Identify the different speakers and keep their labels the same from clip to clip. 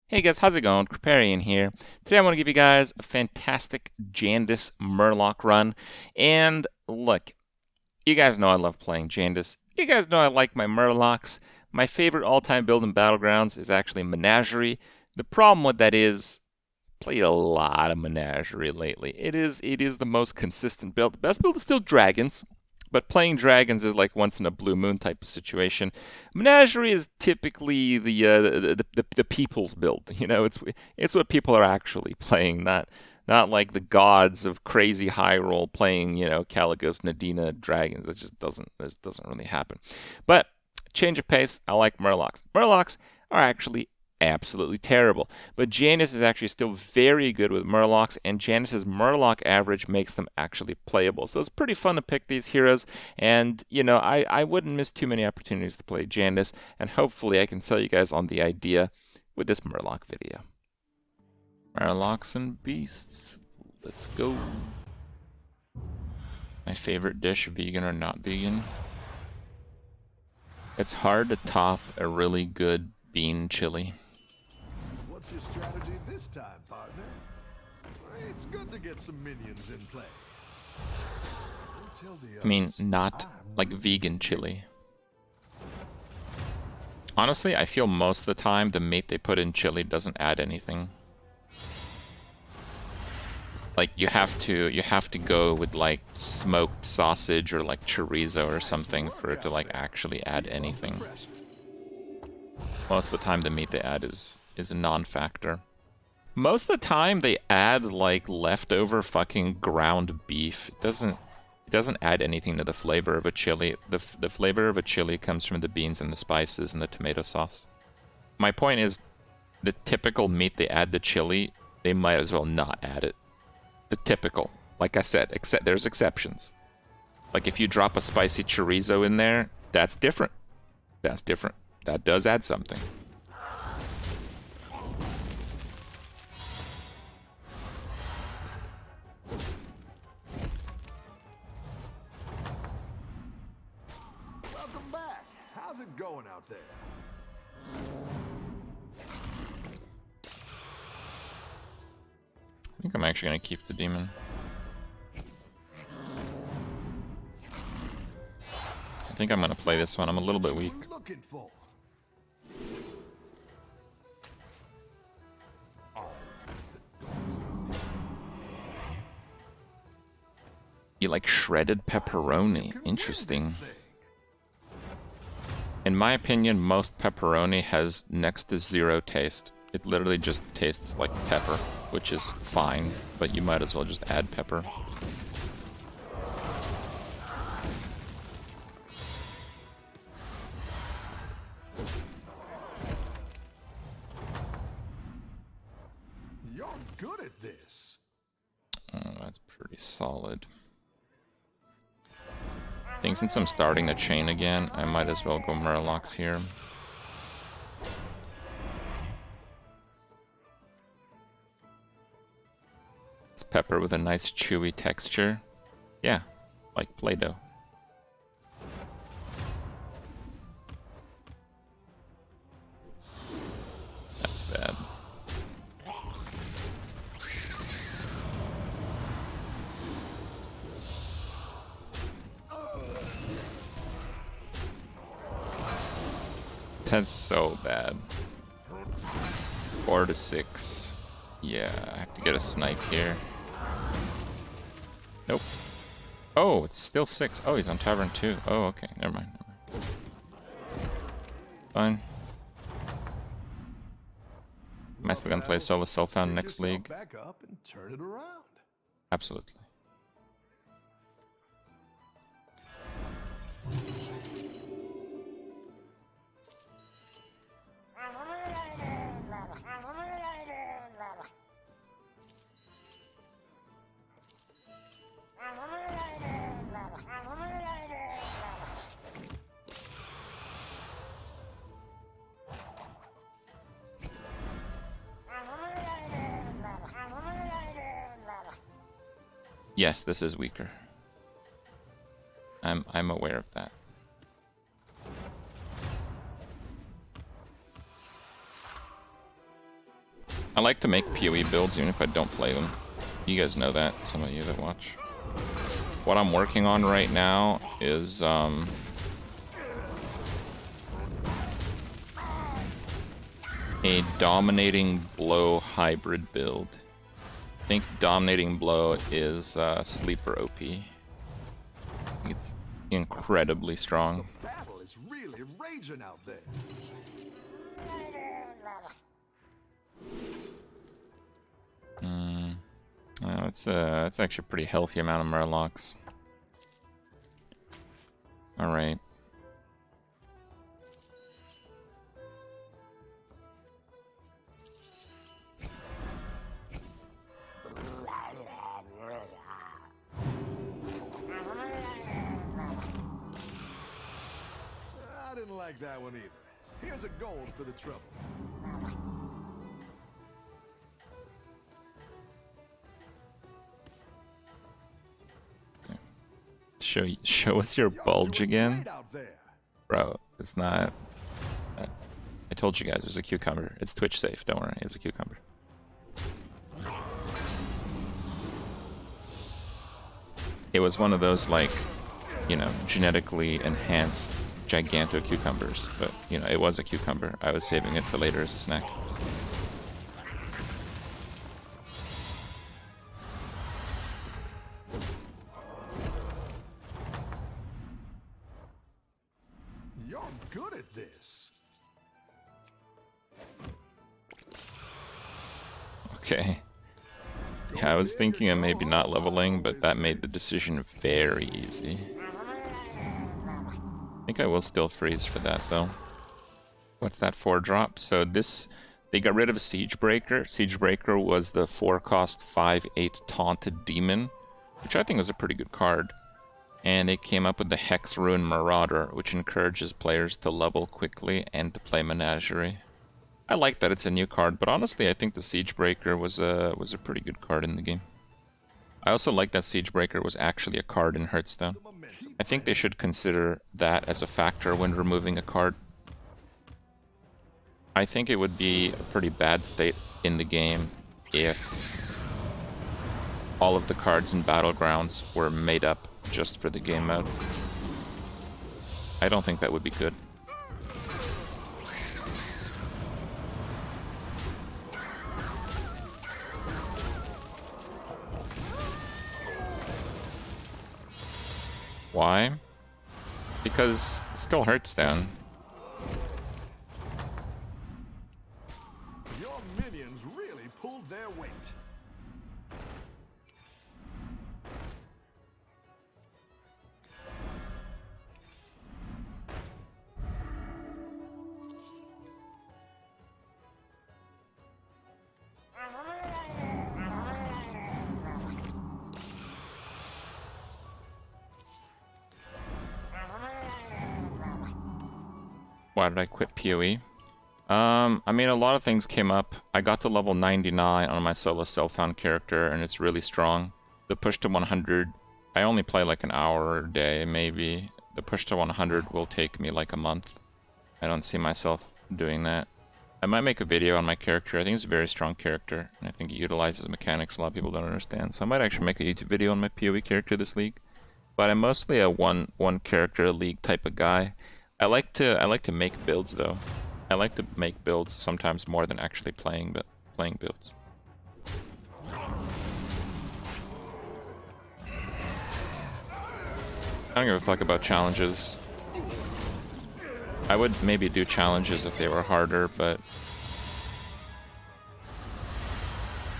Speaker 1: Hey guys, how's it going? Kripparrian here. Today I want to give you guys a fantastic Jandice Murloc run. And look, you guys know I love playing Jandice. You guys know I like my Murlocs. My favorite all-time build in Battlegrounds is actually Menagerie. The problem with that is played a lot of Menagerie lately. It is the most consistent build. The best build is still Dragons, but playing dragons is like once in a blue moon type of situation. Menagerie is typically the people's build. You know, it's what people are actually playing, not like the gods of crazy high roll playing. You know, Caligos, Nadina, dragons. This doesn't really happen. But change of pace. I like Murlocs. Murlocs are actually absolutely terrible. But Jandice is actually still very good with Murlocs, and Jandice's Murloc average makes them actually playable. So it's pretty fun to pick these heroes, and you know, I wouldn't miss too many opportunities to play Jandice, and hopefully I can sell you guys on the idea with this Murloc video. Murlocs and Beasts. Let's go. My favorite dish, vegan or not vegan? It's hard to top a really good bean chili.
Speaker 2: What's your strategy this time, partner? It's good to get some minions in play.
Speaker 1: I mean, not like vegan chili. Honestly, I feel most of the time the meat they put in chili doesn't add anything. Like you have to go with like smoked sausage or like chorizo or something for it to like actually add anything. Most of the time the meat they add is a non-factor. Most of the time they add like leftover fucking ground beef. It doesn't add anything to the flavor of a chili. The flavor of a chili comes from the beans and the spices and the tomato sauce. My point is, the typical meat they add to chili, they might as well not add it. The typical. Like I said, except there's exceptions. Like if you drop a spicy chorizo in there, that's different. That's different. That does add something.
Speaker 2: Welcome back. How's it going out there?
Speaker 1: I think I'm actually going to keep the demon. I think I'm going to play this one. I'm a little bit weak.
Speaker 2: Looking for?
Speaker 1: You like shredded pepperoni. Interesting. In my opinion, most pepperoni has next to zero taste. It literally just tastes like pepper, which is fine, but you might as well just add pepper.
Speaker 2: You're good at this.
Speaker 1: Oh, that's pretty solid. I think since I'm starting the chain again, I might as well go Murlocs here. It's pepper with a nice chewy texture. Yeah, like Play-Doh. That's bad. That's so bad. 4 to 6. Yeah, I have to get a snipe here. Nope. Oh, it's still 6. Oh, he's on Tavern 2. Oh, okay. Never mind. Fine. Am I still gonna play solo Soulfound next league?
Speaker 2: Back up and turn it around.
Speaker 1: Absolutely. Yes, this is weaker. I'm aware of that. I like to make PoE builds even if I don't play them. You guys know that, some of you that watch. What I'm working on right now is a Dominating Blow hybrid build. I think Dominating Blow is sleeper OP. It's incredibly strong.
Speaker 2: The battle is really raging out there.
Speaker 1: It's actually a pretty healthy amount of Murlocs. All right.
Speaker 2: I didn't like that one either. Here's a gold for the trouble.
Speaker 1: Show us your bulge again,
Speaker 2: Right out there.
Speaker 1: bro. It's not. I told you guys, there's a cucumber. It's Twitch safe. Don't worry, it's a cucumber. It was one of those, like, you know, genetically enhanced giganto cucumbers, but you know, it was a cucumber. I was saving it for later as a snack.
Speaker 2: You're good at this.
Speaker 1: Okay. Yeah, I was thinking of maybe not leveling, but that made the decision very easy. I think I will still freeze for that, though. What's that 4-drop? So this... They got rid of Siegebreaker. Siegebreaker was the 4-cost 5/8 Taunted Demon, which I think was a pretty good card. And they came up with the Hex Ruin Marauder, which encourages players to level quickly and to play Menagerie. I like that it's a new card, but honestly I think the Siegebreaker was a pretty good card in the game. I also like that Siegebreaker was actually a card in Hearthstone. I think they should consider that as a factor when removing a card. I think it would be a pretty bad state in the game if all of the cards in Battlegrounds were made up just for the game mode. I don't think that would be good. Why? Because it still Hearthstone.
Speaker 2: Your minions really pulled their weight.
Speaker 1: Why did I quit PoE? I mean, a lot of things came up. I got to level 99 on my solo self-found character, and it's really strong. The push to 100, I only play like an hour a day, maybe. The push to 100 will take me like a month. I don't see myself doing that. I might make a video on my character. I think it's a very strong character, and I think it utilizes mechanics a lot of people don't understand. So I might actually make a YouTube video on my PoE character this league. But I'm mostly a one character league type of guy. I like to make builds though. I like to make builds sometimes more than actually playing builds. I don't give a fuck about challenges. I would maybe do challenges if they were harder, but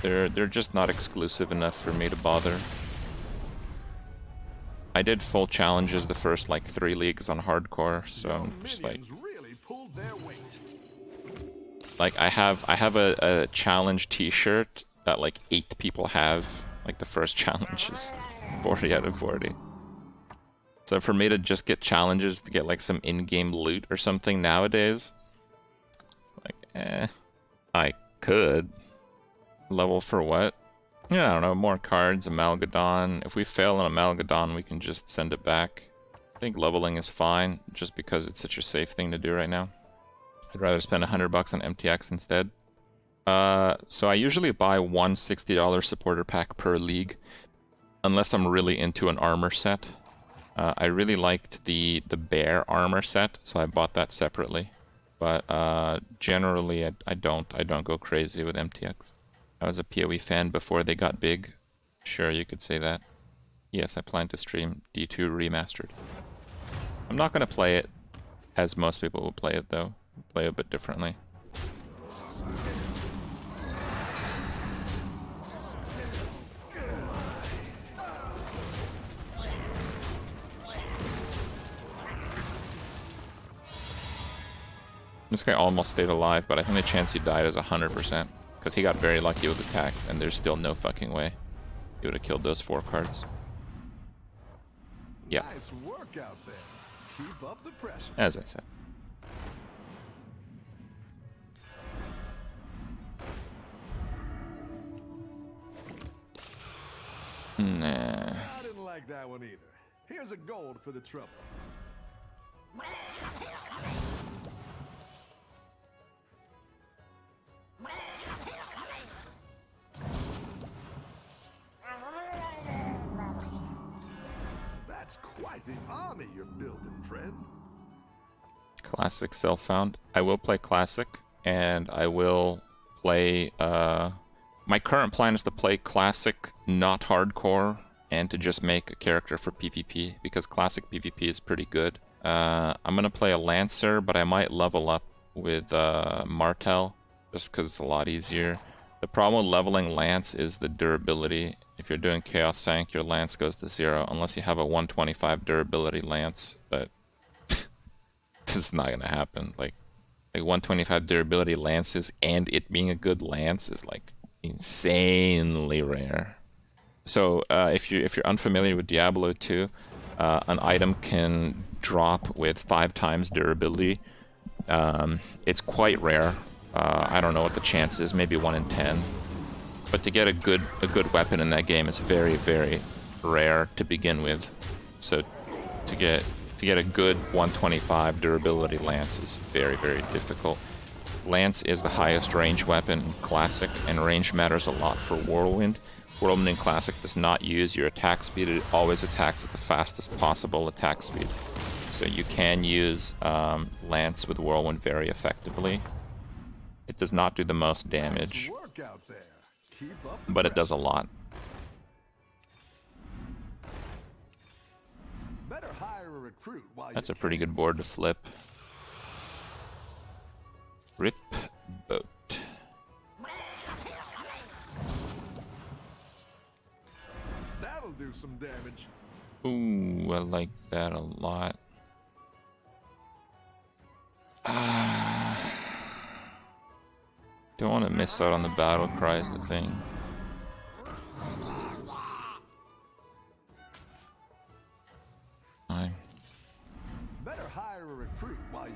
Speaker 1: they're just not exclusive enough for me to bother. I did full challenges the first like 3 leagues on hardcore, so I'm just like,
Speaker 2: really pulled their weight.
Speaker 1: like I have a challenge T-shirt that like 8 people have. Like the first challenge is 40 out of 40. So for me to just get challenges to get like some in-game loot or something nowadays, like I could level for what? Yeah, I don't know, more cards, Amalgadon. If we fail on Amalgadon, we can just send it back. I think leveling is fine, just because it's such a safe thing to do right now. I'd rather spend $100 on MTX instead. So I usually buy one $60 supporter pack per league, unless I'm really into an armor set. I really liked the bear armor set, so I bought that separately. But generally, I don't go crazy with MTX. I was a PoE fan before they got big. Sure, you could say that. Yes, I plan to stream D2 Remastered. I'm not going to play it as most people will play it, though. Play it a bit differently. This guy almost stayed alive, but I think the chance he died is 100%. Because he got very lucky with attacks, and there's still no fucking way he would have killed those 4 cards. Yeah.
Speaker 2: Nice work out there. Keep up the pressure.
Speaker 1: As I said. Nah.
Speaker 2: I didn't like that one either. Here's a gold for the trouble. That's quite the army you're building, friend.
Speaker 1: Classic self-found. I will play Classic, and I will play... my current plan is to play Classic, not Hardcore, and to just make a character for PvP, because Classic PvP is pretty good. I'm going to play a Lancer, but I might level up with Martel, just because it's a lot easier. The problem with leveling Lance is the durability. If you're doing Chaos Sank, your Lance goes to 0, unless you have a 125 durability Lance, but it's not going to happen. Like 125 durability Lances and it being a good Lance is like insanely rare. So if you're unfamiliar with Diablo 2, an item can drop with 5 times durability. It's quite rare. I don't know what the chance is, maybe 1 in 10. But to get a good weapon in that game is very, very rare to begin with. So to get a good 125 durability Lance is very, very difficult. Lance is the highest range weapon in Classic, and range matters a lot for Whirlwind. Whirlwind in Classic does not use your attack speed, it always attacks at the fastest possible attack speed. So you can use Lance with Whirlwind very effectively. It does not do the most damage, but it does a lot.
Speaker 2: Better hire a recruit while
Speaker 1: That's a pretty good board to flip. Rip boat.
Speaker 2: That'll do some damage.
Speaker 1: Ooh, I like that a lot. Don't want to miss out on the battle cry is the thing.
Speaker 2: Better hire a recruit while you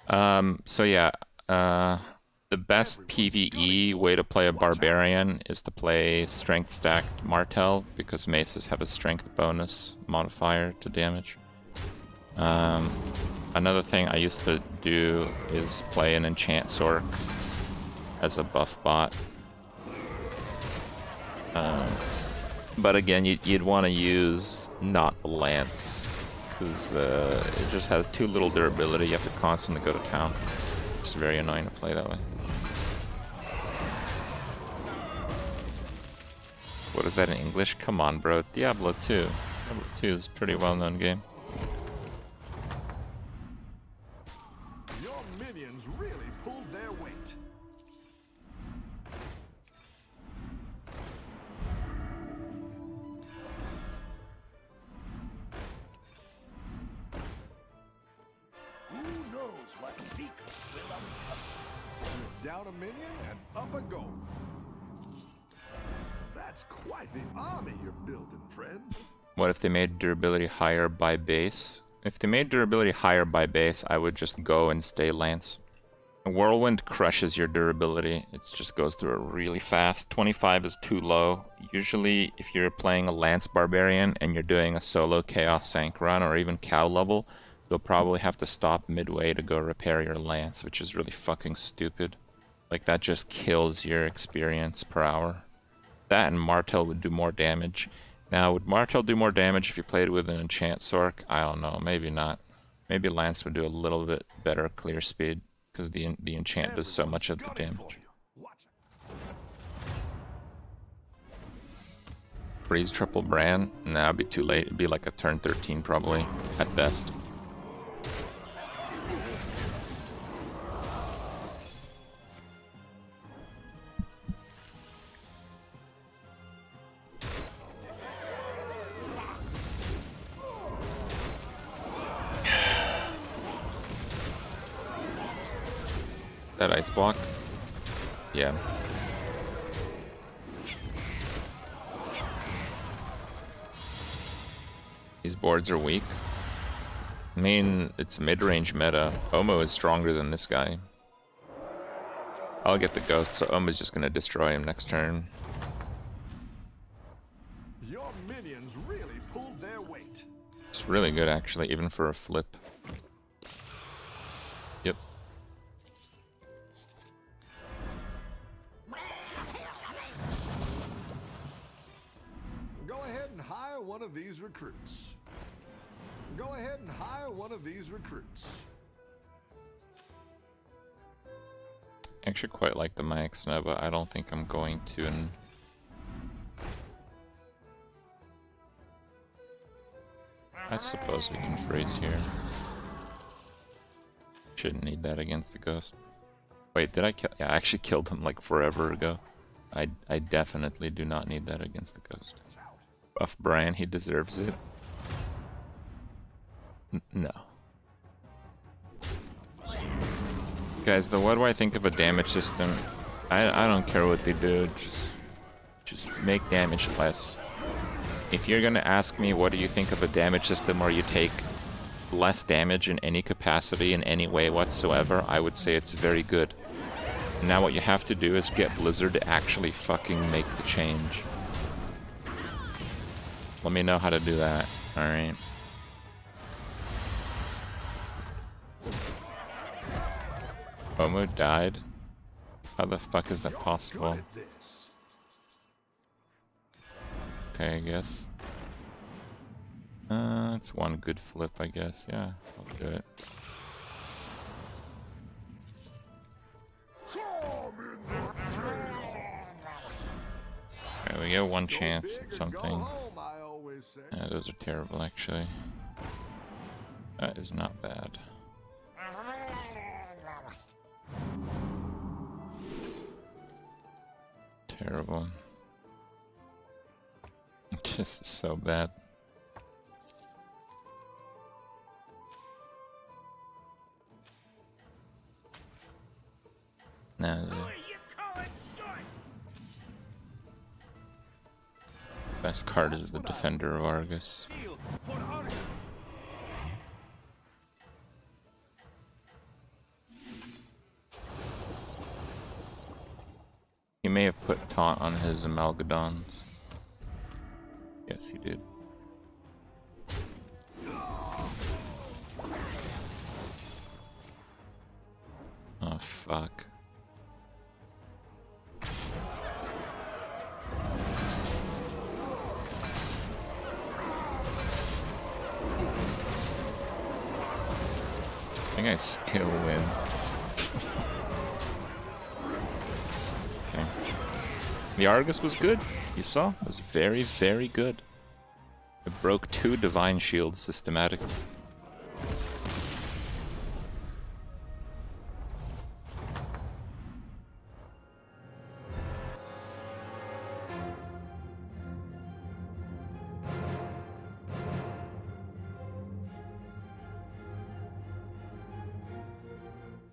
Speaker 2: can.
Speaker 1: So yeah, the best PvE way to play a Barbarian is to play Strength Stacked Martel, because Maces have a Strength bonus modifier to damage. Another thing I used to do is play an Enchant Sorc as a buff bot. But again, you'd want to use not Lance, because it just has too little durability. You have to constantly go to town. It's very annoying to play that way. What is that in English? Come on, bro. Diablo 2. Diablo 2 is a pretty well-known game.
Speaker 2: Your minions really pulled their weight. Who knows what secrets will uncover? Down a minion and up a goal. That's quite the army you're building, friend.
Speaker 1: What if they made durability higher by base? If they made durability higher by base, I would just go and stay Lance. Whirlwind crushes your durability. It just goes through it really fast. 25 is too low. Usually, if you're playing a Lance Barbarian and you're doing a solo Chaos Sank run or even cow level, you'll probably have to stop midway to go repair your lance, which is really fucking stupid. Like, that just kills your experience per hour. That and Martel would do more damage. Now, would Martel do more damage if you played with an enchant Sork? I don't know, maybe not. Maybe Lance would do a little bit better clear speed, because the enchant does so much of the damage. Freeze triple Bran? Nah, it'd be too late. It'd be like a turn 13 probably, at best. That ice block? Yeah. These boards are weak. I mean, it's mid-range meta. Omo is stronger than this guy. I'll get the ghost, so Omo's just gonna destroy him next turn.
Speaker 2: Your minions really pulled their weight.
Speaker 1: It's really good, actually, even for a flip. Yep.
Speaker 2: Go ahead and hire one of these recruits. Go ahead and hire one of these recruits.
Speaker 1: I actually quite like the Max now, but I don't think I'm going to. And I suppose we can freeze here. Shouldn't need that against the ghost. Wait, did I kill? Yeah, I actually killed him like forever ago. I definitely do not need that against the ghost. Buff Brian, he deserves it. No. Guys, what do I think of a damage system? I don't care what they do, just make damage less. If you're gonna ask me what do you think of a damage system where you take less damage in any capacity in any way whatsoever, I would say it's very good. Now what you have to do is get Blizzard to actually fucking make the change. Let me know how to do that, alright? Omo died? How the fuck is that possible? Okay, I guess. It's one good flip, I guess. Yeah, I'll do it. Okay, we get one chance at something. Yeah, those are terrible, actually. That is not bad. Terrible. This is so bad. Nah, best card is the Defender of Argus. He may have put taunt on his Amalgadons. Yes, he did. Oh, fuck. I think I still win. Okay. The Argus was good. You saw? It was very, very good. It broke 2 Divine Shields systematically.